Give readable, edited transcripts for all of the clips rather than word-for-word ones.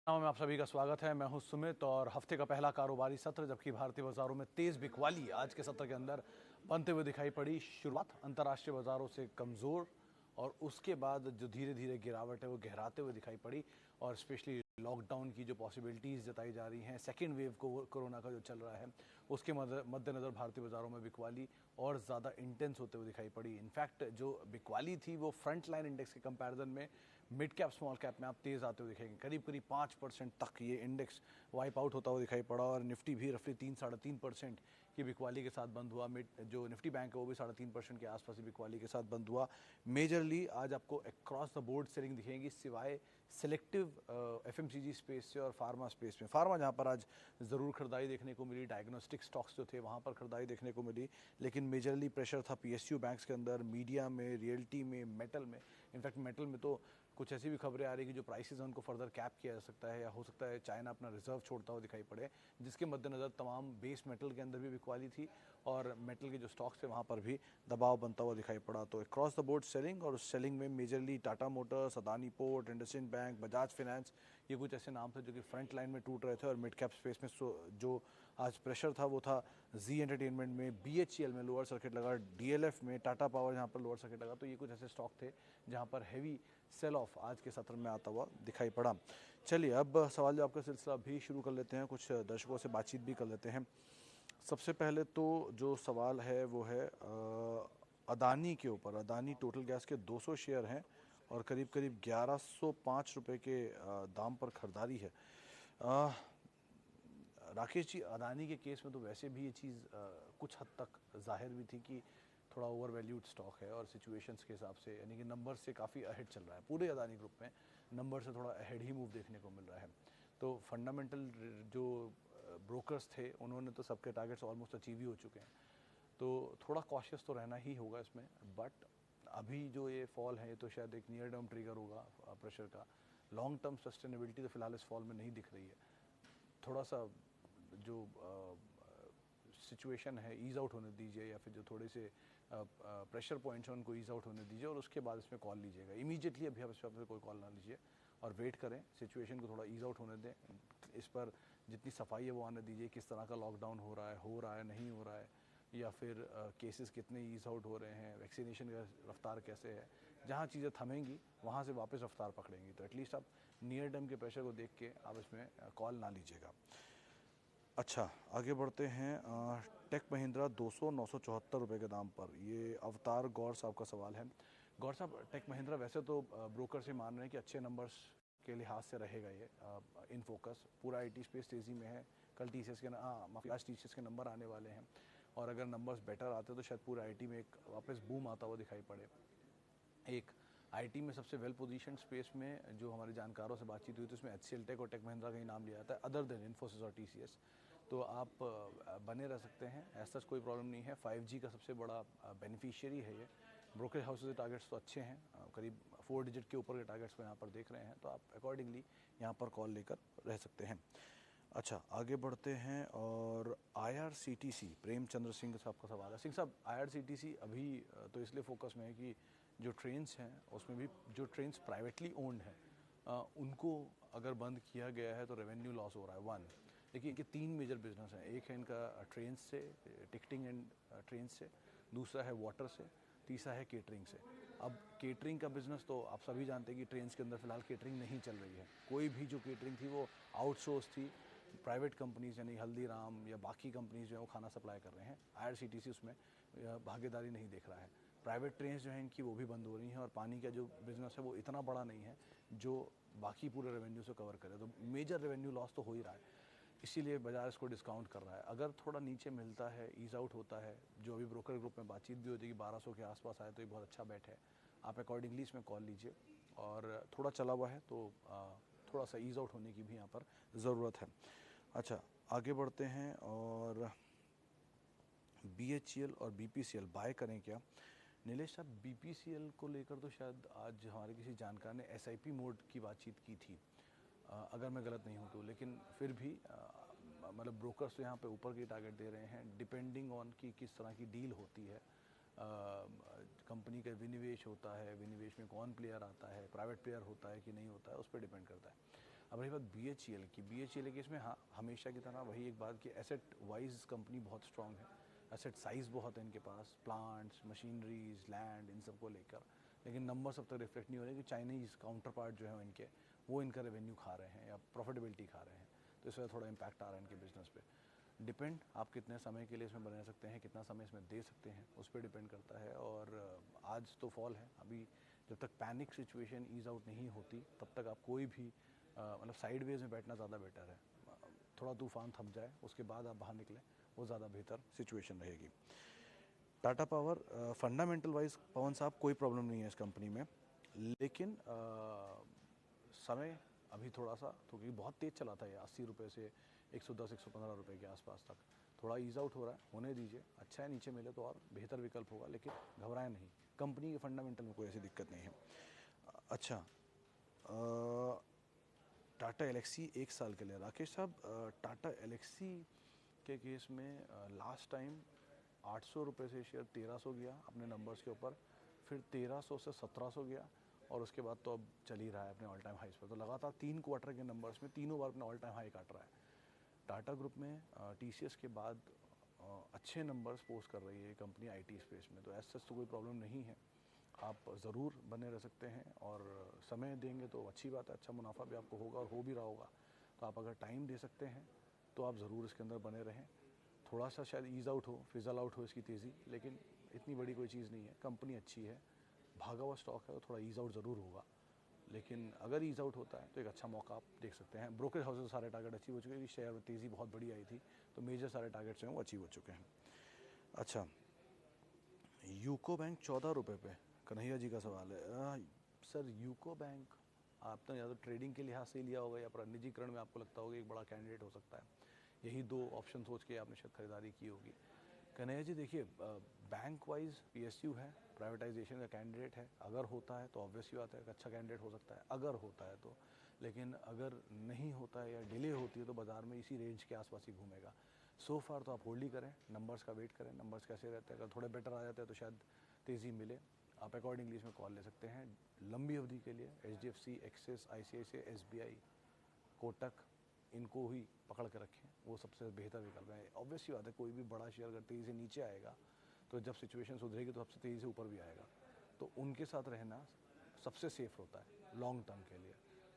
में आप सभी का स्वागत है। मैं हूं सुमित और हफ्ते का पहला कारोबारी सत्र, जबकि भारतीय बाजारों में तेज बिकवाली आज के सत्र के अंदर बनते हुए दिखाई पड़ी। शुरुआत अंतर्राष्ट्रीय बाजारों से कमजोर और उसके बाद जो धीरे धीरे गिरावट है वो गहराते हुए दिखाई पड़ी और स्पेशली लॉकडाउन की जो पॉसिबिलिटीज़ जताई जा रही हैं, सेकेंड वेव को कोरोना का जो चल रहा है उसके मद्देनज़र भारतीय बाज़ारों में बिकवाली और ज़्यादा इंटेंस होते हुए दिखाई पड़ी। इनफैक्ट जो बिकवाली थी वो फ्रंट लाइन इंडेक्स के कंपैरिजन में मिड कैप स्मॉल कैप में आप तेज़ आते हुए दिखेंगे। करीब करीब 5% तक ये इंडेक्स वाइप आउट होता हुआ दिखाई पड़ा और निफ्टी भी रफली 3-3.5% की बिकवाली के साथ बंद हुआ। मिड जो निफ्टी बैंक है वो भी 3.5% के आसपास ही बिकवाली के साथ बंद हुआ। मेजरली आज आपको अक्रॉस द बोर्ड सेलिंग दिखेगी, सिवाय सिलेक्टिव एफएमसीजी स्पेस से और फार्मा स्पेस में। फार्मा जहां पर आज ज़रूर खरीदारी देखने को मिली, डायग्नोस्टिक स्टॉक्स जो थे वहां पर खरीदारी देखने को मिली, लेकिन मेजरली प्रेशर था पीएसयू बैंक्स के अंदर, मीडिया में, रियल्टी में, मेटल में। इनफैक्ट मेटल में तो कुछ ऐसी भी खबरें आ रही कि जो प्राइसेस हैं उनको फर्दर कैप किया जा सकता है या हो सकता है चाइना अपना रिजर्व छोड़ता हुआ दिखाई पड़े, जिसके मद्देनज़र तमाम बेस मेटल के अंदर भी बिकवाली थी और मेटल के जो स्टॉक्स थे वहाँ पर भी दबाव बनता हुआ दिखाई पड़ा। तो अक्रॉस द बोर्ड सेलिंग, और उस सेलिंग में majorly Tata Motors, Adani port, IndusInd bank, Bajaj finance, ये कुछ ऐसे नाम थे जो कि फ्रंट लाइन में टूट रहे थे। और मिड कैप स्पेस में जो आज प्रेशर था वो था जी एंटरटेनमेंट में, बीएचईएल में लोअर सर्किट लगा, डीएलएफ में, टाटा पावर जहाँ पर लोअर सर्किट लगा। तो ये कुछ ऐसे स्टॉक थे जहाँ पर हैवी सेल ऑफ आज के सत्र में आता हुआ दिखाई पड़ा। चलिए अब सवाल जवाब का सिलसिला भी शुरू कर लेते हैं, कुछ दर्शकों से बातचीत भी कर लेते हैं। सबसे पहले तो जो सवाल है वो है अदानी के ऊपर। अदानी टोटल गैस के 200 शेयर हैं और करीब करीब 1105 रुपए के दाम पर खरीदारी है। राकेश जी, अदानी के केस में तो वैसे भी ये चीज़ कुछ हद तक जाहिर भी थी कि थोड़ा ओवर वैल्यूड स्टॉक है और सिचुएशंस के हिसाब से, यानी कि नंबर से काफ़ी अहेड चल रहा है। पूरे अदानी ग्रुप में नंबर से थोड़ा अहेड ही मूव देखने को मिल रहा है। तो फंडामेंटल जो ब्रोकर्स थे उन्होंने तो सबके टारगेट्स ऑलमोस्ट अचीव ही हो चुके हैं, तो थोड़ा कॉशियस तो रहना ही होगा इसमें। बट अभी जो ये फॉल है ये तो शायद एक नियर टर्म ट्रिगर होगा प्रेशर का। लॉन्ग टर्म सस्टेनेबिलिटी तो फिलहाल इस फॉल में नहीं दिख रही है। थोड़ा सा जो सिचुएशन है ईज़ आउट होने दीजिए, या फिर जो थोड़े से प्रेशर पॉइंट्स हैं उनको ईज़ आउट होने दीजिए और उसके बाद इसमें कॉल लीजिएगा। इमीडिएटली अभी आप इस पर कोई कॉल ना लीजिए और वेट करें, सिचुएशन को थोड़ा ईज़ आउट होने दें। इस पर जितनी सफाई है वो आने दीजिए, किस तरह का लॉकडाउन हो रहा है नहीं हो रहा है, या फिर केसेस कितने ईज़ आउट हो रहे हैं, वैक्सीनेशन का रफ्तार कैसे है। जहाँ चीज़ें थमेंगी वहाँ से वापस रफ्तार पकड़ेंगी। तो एटलीस्ट आप नियर टर्म के प्रेशर को देख के आप इसमें कॉल ना लीजिएगा। अच्छा, आगे बढ़ते हैं। टेक महिंद्रा 200-974 रुपये के दाम पर, ये अवतार गौर साहब का सवाल है। गौर साहब, टेक महिंद्रा वैसे तो ब्रोकर से मान रहे हैं कि अच्छे नंबर्स के लिहाज से रहेगा ये इन फोकस। पूरा आईटी स्पेस तेज़ी में है। कल टीसीएस के आज टीसीएस के नंबर आने वाले हैं और अगर नंबर्स बेटर आते तो शायद पूरा आईटी में एक वापस बूम आता हुआ दिखाई पड़े। एक आईटी में सबसे वेल पोजीशन स्पेस में जो हमारे जानकारों से बातचीत हुई थी उसमें एचसीएल टेक और टेक महिंद्रा का ही नाम लिया जाता है, अदर देन इन्फोसिस और टीसीएस। तो आप बने रह सकते हैं, ऐसा कोई प्रॉब्लम नहीं है। 5G का सबसे बड़ा बेनिफिशियरी है ये। ब्रोकरेज हाउसेज के टारगेट्स तो अच्छे हैं, करीब 4 डिजिट के ऊपर के टारगेट्स को यहाँ पर देख रहे हैं, तो आप अकॉर्डिंगली यहाँ पर कॉल लेकर रह सकते हैं। अच्छा, आगे बढ़ते हैं और आईआरसीटीसी, प्रेमचंद्र सिंह साहब का सवाल है। सिंह साहब, आईआरसीटीसी अभी तो इसलिए फोकस में है कि जो ट्रेन्स हैं उसमें भी जो ट्रेन्स प्राइवेटली ओन्ड हैं उनको अगर बंद किया गया है तो रेवेन्यू लॉस हो रहा है। वन, देखिए कि 3 मेजर बिजनेस हैं। एक है इनका ट्रेन से, टिकटिंग एंड ट्रेन से, दूसरा है वाटर से, तीसरा है केटरिंग से। अब केटरिंग का बिजनेस तो आप सभी जानते हैं कि ट्रेन के अंदर फिलहाल केटरिंग नहीं चल रही है। कोई भी जो केटरिंग थी वो आउटसोर्स थी, प्राइवेट कंपनीज यानी हल्दीराम या बाकी कंपनीज जो है वो खाना सप्लाई कर रहे हैं। आईआरसीटीसी उसमें भागीदारी नहीं देख रहा है। प्राइवेट ट्रेन जो हैं इनकी वो भी बंद हो रही हैं और पानी का जो बिज़नेस है वो इतना बड़ा नहीं है जो बाकी पूरे रेवेन्यू से कवर करे। तो मेजर रेवेन्यू लॉस तो हो ही रहा है, इसीलिए बाजार इसको डिस्काउंट कर रहा है। अगर थोड़ा नीचे मिलता है, ईज आउट होता है, जो अभी ब्रोकर ग्रुप में बातचीत भी होती है कि 1200 के आसपास आए तो ये बहुत अच्छा बैट है, आप अकॉर्डिंगली इसमें कॉल लीजिए। और थोड़ा चला हुआ है तो थोड़ा सा ईज आउट होने की भी यहाँ पर ज़रूरत है। अच्छा, आगे बढ़ते हैं और बीएचईएल और बीपीसीएल बाय करें क्या? नीलेश साहब, बीपीसीएल को लेकर तो शायद आज हमारे किसी जानकार ने एसआईपी मोड की बातचीत की थी, अगर मैं गलत नहीं हूँ तो। लेकिन फिर भी मतलब ब्रोकर्स तो यहाँ पे ऊपर की टारगेट दे रहे हैं, डिपेंडिंग ऑन कि किस तरह की डील होती है, कंपनी का विनिवेश होता है, विनिवेश में कौन प्लेयर आता है, प्राइवेट प्लेयर होता है कि नहीं होता है, उस पर डिपेंड करता है। अब रही बात BHEL की, BHEL के इसमें हाँ हमेशा की तरह वही एक बात कि एसेट वाइज कंपनी बहुत स्ट्रांग है, एसेट साइज़ बहुत है इनके पास, प्लांट्स, मशीनरीज, लैंड, इन सबको लेकर, लेकिन नंबर सब तक रिफ्लेक्ट नहीं हो रहे कि चाइनीज़ काउंटर पार्ट जो है इनके वो इनका रेवेन्यू खा रहे हैं या प्रॉफिटेबिलिटी खा रहे हैं, तो इस वजह थोड़ा इम्पैक्ट आ रहा है इनके बिजनेस पे। डिपेंड आप कितने समय के लिए इसमें बने रह सकते हैं, कितना समय इसमें दे सकते हैं, उस पर डिपेंड करता है। और आज तो फॉल है, अभी जब तक पैनिक सिचुएशन ईज आउट नहीं होती तब तक आप कोई भी मतलब साइडवेज में बैठना ज़्यादा बेटर है। थोड़ा तूफान थम जाए उसके बाद आप बाहर निकलें, वो ज़्यादा बेहतर सिचुएशन रहेगी। टाटा पावर फंडामेंटल वाइज पवन साहब कोई प्रॉब्लम नहीं है इस कंपनी में, लेकिन समय अभी थोड़ा सा, क्योंकि बहुत तेज़ चला था ये 80 रुपये से 110-115 रुपये के आसपास तक, थोड़ा ईज आउट हो रहा है, होने दीजिए, अच्छा है, नीचे मिले तो और बेहतर विकल्प होगा, लेकिन घबराएं नहीं, कंपनी के फंडामेंटल में कोई ऐसी दिक्कत नहीं है। अच्छा, टाटा एलेक्सी 1 साल के लिए, राकेश साहब टाटा एलेक्सी के केस में लास्ट टाइम 800 रुपये से शेयर 1300 गया अपने नंबर्स के ऊपर, फिर 1300 से 1700 गया, और उसके बाद तो अब चल ही रहा है अपने ऑल टाइम हाइस पर। तो लगातार 3 क्वार्टर के नंबर्स में तीनों बार अपने ऑल टाइम हाई काट रहा है। टाटा ग्रुप में TCS के बाद अच्छे नंबर्स पोस्ट कर रही है ये कंपनी IT स्पेस में, तो ऐसा तो कोई प्रॉब्लम नहीं है, आप ज़रूर बने रह सकते हैं, और समय देंगे तो अच्छी बात है, अच्छा मुनाफा भी आपको होगा और हो भी रहा होगा। तो आप अगर टाइम दे सकते हैं तो आप ज़रूर इसके अंदर बने रहें। थोड़ा सा शायद ईज़ आउट हो, फिजल आउट हो इसकी तेज़ी, लेकिन इतनी बड़ी कोई चीज़ नहीं है, कंपनी अच्छी है, भागा हुआ स्टॉक है, तो थोड़ा ईज़ आउट ज़रूर होगा, लेकिन अगर ईज़ आउट होता है तो एक अच्छा मौका आप देख सकते हैं। ब्रोकरेज हाउसेस सारे टारगेट अचीव हो चुके हैं, शेयर में तेज़ी बहुत बड़ी आई थी, तो मेजर सारे टारगेट्स हैं वो अचीव हो चुके हैं। अच्छा, यूको बैंक 14 रुपये पे, कन्हैया जी का सवाल है। सर यूको बैंक आपने या तो ट्रेडिंग के लिहाज से लिया होगा या निजीकरण में आपको लगता होगा एक बड़ा कैंडिडेट हो सकता है, यही 2 ऑप्शन सोच के आपने शायद खरीदारी की होगी। कन्हैया जी देखिए, बैंक वाइज PSU है, प्राइवेटाइजेशन का कैंडिडेट है, अगर होता है तो ऑब्वियसली बात है एक अच्छा कैंडिडेट हो सकता है, अगर होता है तो, लेकिन अगर नहीं होता है या डिले होती है तो बाज़ार में इसी रेंज के आसपास ही घूमेगा। सो फार तो आप होल्ड ही करें, नंबर्स का वेट करें, नंबर्स कैसे रहते हैं, अगर थोड़े बेटर आ जाते हैं तो शायद तेज़ी मिले, आप अकॉर्डिंगली इसमें कॉल ले सकते हैं। लंबी अवधि के लिए HDFC, axis, ICICI, SBI, Kotak, इनको ही पकड़ के रखें, वो सबसे बेहतर विकल्प है। ऑब्वियसली बात है कोई भी बड़ा शेयर अगर तेज़ी से नीचे आएगा तो जब सिचुएशन सुधरेगी तो सबसे तेज़ी से ऊपर भी आएगा, तो उनके साथ रहना सबसे सेफ होता है लॉन्ग टर्म के लिए।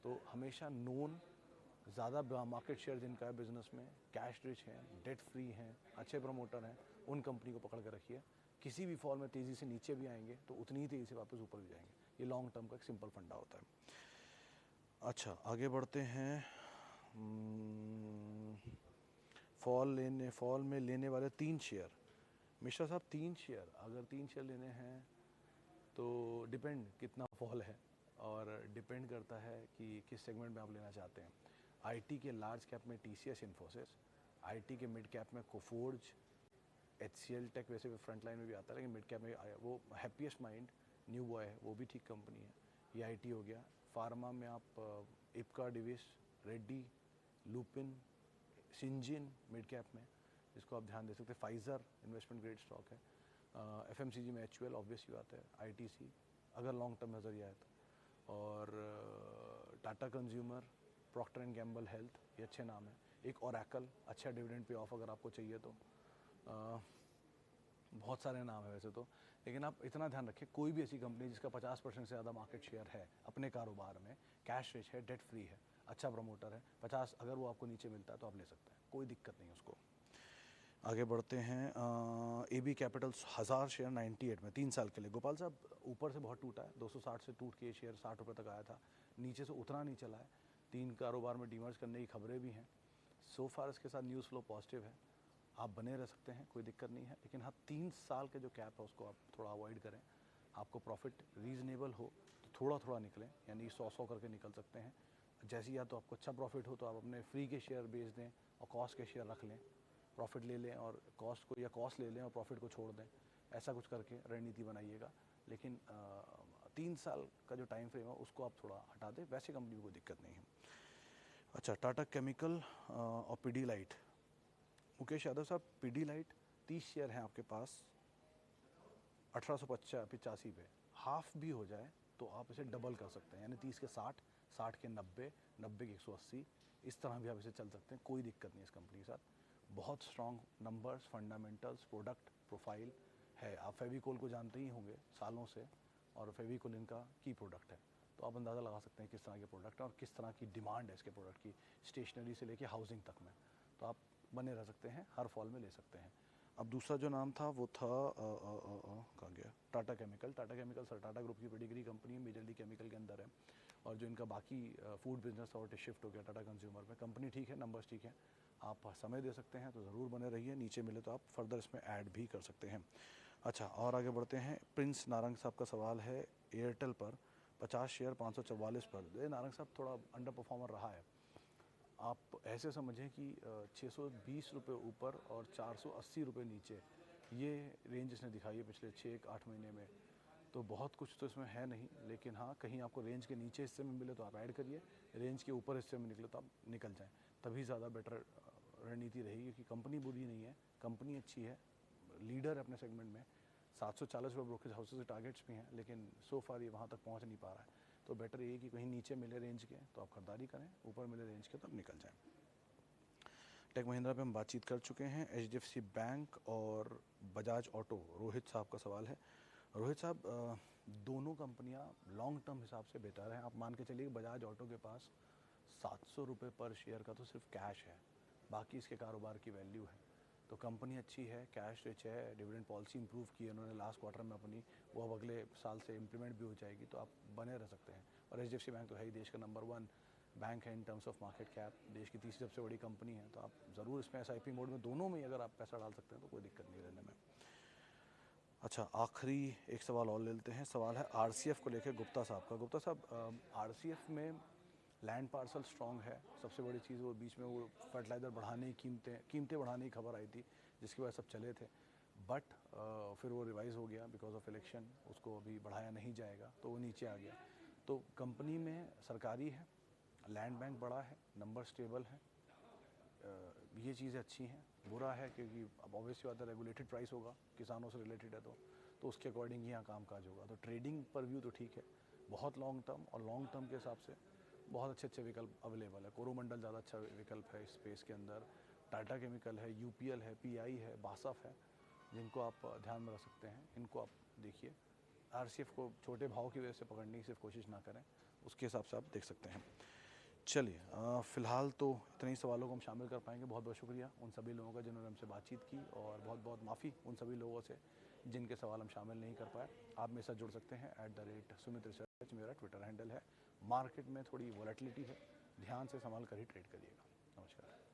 तो हमेशा नोन, ज़्यादा मार्केट शेयर जिनका है बिजनेस में, कैश रिच हैं, डेट फ्री हैं, अच्छे प्रमोटर हैं, उन कंपनी को पकड़ के रखिए, किसी भी फॉल में तेज़ी से नीचे भी आएंगे तो उतनी ही तेज़ी से वापस ऊपर भी जाएंगे, ये लॉन्ग टर्म का एक सिंपल फंडा होता है। अच्छा, आगे बढ़ते हैं। फॉल में लेने वाले 3 शेयर, मिश्रा साहब 3 शेयर, अगर 3 शेयर लेने हैं तो डिपेंड कितना फॉल है, और डिपेंड करता है कि किस सेगमेंट में आप लेना चाहते हैं। IT के लार्ज कैप में TCS, इन्फोसिस, IT के मिड कैप में कोफोर्ज, HCL टेक वैसे भी फ्रंट लाइन में भी आता है, लेकिन मिड कैप में वो हैप्पीएस्ट माइंड, न्यू बॉय है, वो भी ठीक कंपनी है, ये IT हो गया। फार्मा में आप इप्का, डिविस, रेड्डी, लुपिन, सिंजिन मिड कैप में, जिसको आप ध्यान दे सकते हैं। फाइज़र इन्वेस्टमेंट ग्रेड स्टॉक है। FMCG में HUL ऑब्वियसली बात है, ITC अगर लॉन्ग टर्म नज़रिया है तो, और Tata consumer, Procter and Gamble health, ये अच्छे नाम है। एक ओरेकल, अच्छा डिविडेंड पे ऑफ अगर आपको चाहिए तो, बहुत सारे नाम है वैसे तो, लेकिन आप इतना ध्यान रखें कोई भी ऐसी कंपनी जिसका 50% से ज़्यादा मार्केट शेयर है अपने कारोबार में, कैश रिच है, डेट फ्री है, अच्छा प्रमोटर है, 50 अगर वो आपको नीचे मिलता है तो आप ले सकते हैं, कोई दिक्कत नहीं उसको। आगे बढ़ते हैं। AB कैपिटल 1000 शेयर 98 में 3 साल के लिए। गोपाल साहब ऊपर से बहुत टूटा है, 260 से टूट के ये शेयर 60 रुपये तक आया था, नीचे से उतना नहीं चला है, 3 कारोबार में डीमर्ज करने की खबरें भी हैं। सो फार इसके साथ न्यूज़ फ्लो पॉजिटिव है, आप बने रह सकते हैं, कोई दिक्कत नहीं है, लेकिन हाँ 3 साल के जो कैप है उसको आप थोड़ा अवॉइड करें। आपको प्रॉफिट रीजनेबल हो तो थोड़ा थोड़ा निकलें, यानी 100 करके निकल सकते हैं। जैसे या तो आपको अच्छा प्रॉफिट हो तो आप अपने फ्री के शेयर बेच दें और कॉस्ट के शेयर रख लें, प्रॉफिट ले लें और कॉस्ट को, या कॉस्ट ले लें और प्रॉफिट को छोड़ दें, ऐसा कुछ करके रणनीति बनाइएगा। लेकिन 3 साल का जो टाइम फ्रेम है उसको आप थोड़ा हटा दें, वैसे कंपनी में कोई दिक्कत नहीं है। अच्छा, टाटा केमिकल और पिडीलाइट, मुकेश यादव साहब पिडीलाइट 30 शेयर हैं आपके पास 1885 पे, हाफ भी हो जाए तो आप इसे डबल कर सकते हैं, यानी 30 के 60, 60 के 90, 90 के 180, इस तरह भी आप इसे चल सकते हैं, कोई दिक्कत नहीं है इस कंपनी के साथ। बहुत strong numbers, fundamentals, product profile है। आप फेविकोल को जानते ही होंगे सालों से, और फेविकोल इनका की प्रोडक्ट है, तो आप अंदाज़ा लगा सकते हैं किस तरह के प्रोडक्ट हैं और किस तरह की डिमांड है इसके प्रोडक्ट की, स्टेशनरी से लेके हाउसिंग तक में। तो आप बने रह सकते हैं, हर फॉल में ले सकते हैं। अब दूसरा जो नाम था वो था कहाँ गया, Tata chemical. Tata chemical sir Tata group की पेडिग्री कंपनी, मेजरली केमिकल के अंदर है, और जो इनका बाकी फूड बिजनेस और शिफ्ट हो गया टाटा कंज्यूमर में। कंपनी ठीक है, नंबर्स ठीक है, आप समय दे सकते हैं तो ज़रूर बने रहिए। नीचे मिले तो आप फर्दर इसमें ऐड भी कर सकते हैं। अच्छा, और आगे बढ़ते हैं। प्रिंस नारंग साहब का सवाल है एयरटेल पर 50 शेयर 544 पर। ये नारंग साहब थोड़ा अंडर परफॉर्मर रहा है। आप ऐसे समझें कि 620 रुपये ऊपर और 480 रुपये नीचे, ये रेंज इसने दिखाई है पिछले 6-8 महीने में। तो बहुत कुछ तो इसमें है नहीं, लेकिन हाँ, कहीं आपको रेंज के नीचे हिस्से में मिले तो आप ऐड करिए, रेंज के ऊपर हिस्से में निकले तो आप निकल जाएं, तभी ज़्यादा बेटर रणनीति रहेगी। क्योंकि कंपनी बुरी नहीं है, कंपनी अच्छी है, लीडर है अपने सेगमेंट में। 740 रुपये ब्रोकेज हाउसेज के टारगेट्स भी हैं, लेकिन सो फार ये वहाँ तक पहुँच नहीं पा रहा है। तो बेटर ये कि कहीं नीचे मिले रेंज के तो आप खरीदारी करें, ऊपर मिले रेंज के तो आप निकल जाएं। टेक महिंद्रा पे हम बातचीत कर चुके हैं। HDFC बैंक और बजाज ऑटो, रोहित साहब का सवाल है। रोहित साहब, दोनों कंपनियां लॉन्ग टर्म हिसाब से बेहतर हैं। आप मान के चलिए बजाज ऑटो के पास 700 रुपये पर शेयर का तो सिर्फ कैश है, बाकी इसके कारोबार की वैल्यू है। तो कंपनी अच्छी है, कैश रिच है, डिविडेंड पॉलिसी इंप्रूव की है उन्होंने लास्ट क्वार्टर में अपनी, वो अब अगले साल से इम्प्लीमेंट भी हो जाएगी, तो आप बने रह सकते हैं। और HDFC बैंक तो है ही देश का नंबर 1 बैंक है in terms of market cap, देश की तीसरी सबसे बड़ी कंपनी है। तो आप ज़रूर इसमें SIP मोड में दोनों में अगर आप पैसा डाल सकते हैं तो कोई दिक्कत नहीं रहने में। अच्छा, आखिरी एक सवाल और ले लेते हैं। सवाल है RCF को लेकर गुप्ता साहब का। गुप्ता साहब, RCF में लैंड पार्सल स्ट्रॉन्ग है, सबसे बड़ी चीज़ वो बीच में वो फर्टिलाइज़र बढ़ाने की कीमतें बढ़ाने की खबर आई थी, जिसकी वजह से सब चले थे। बट फिर वो रिवाइज़ हो गया बिकॉज ऑफ इलेक्शन, उसको अभी बढ़ाया नहीं जाएगा, तो वो नीचे आ गया। तो कंपनी में सरकारी है, लैंड बैंक बड़ा है, नंबर स्टेबल है, ये चीज़ें अच्छी हैं। बुरा है क्योंकि अब ऑब्वियसली बात है, रेगुलेटेड प्राइस होगा, किसानों से रिलेटेड है, तो उसके अकॉर्डिंग ही यहाँ काम काज होगा। तो ट्रेडिंग पर व्यू तो ठीक है, बहुत लॉन्ग टर्म, और लॉन्ग टर्म के हिसाब से बहुत अच्छे अच्छे विकल्प अवेलेबल है। कोरोमंडल ज़्यादा अच्छा विकल्प है इस स्पेस के अंदर, टाटा केमिकल है, UPL है, PI है, बासफ है, जिनको आप ध्यान में रख सकते हैं। इनको आप देखिए। RCF को छोटे भाव की वजह से पकड़ने की सिर्फ कोशिश ना करें, उसके हिसाब से आप देख सकते हैं। चलिए, फ़िलहाल तो इतने ही सवालों को हम शामिल कर पाएंगे। बहुत बहुत शुक्रिया उन सभी लोगों का जिन्होंने हमसे बातचीत की, और बहुत बहुत माफ़ी उन सभी लोगों से जिनके सवाल हम शामिल नहीं कर पाए। आप मेरे साथ जुड़ सकते हैं @सुमित रिसर्च, मेरा ट्विटर हैंडल है। मार्केट में थोड़ी वॉलेटिलिटी है, ध्यान से संभाल कर ही ट्रेड करिएगा। नमस्कार।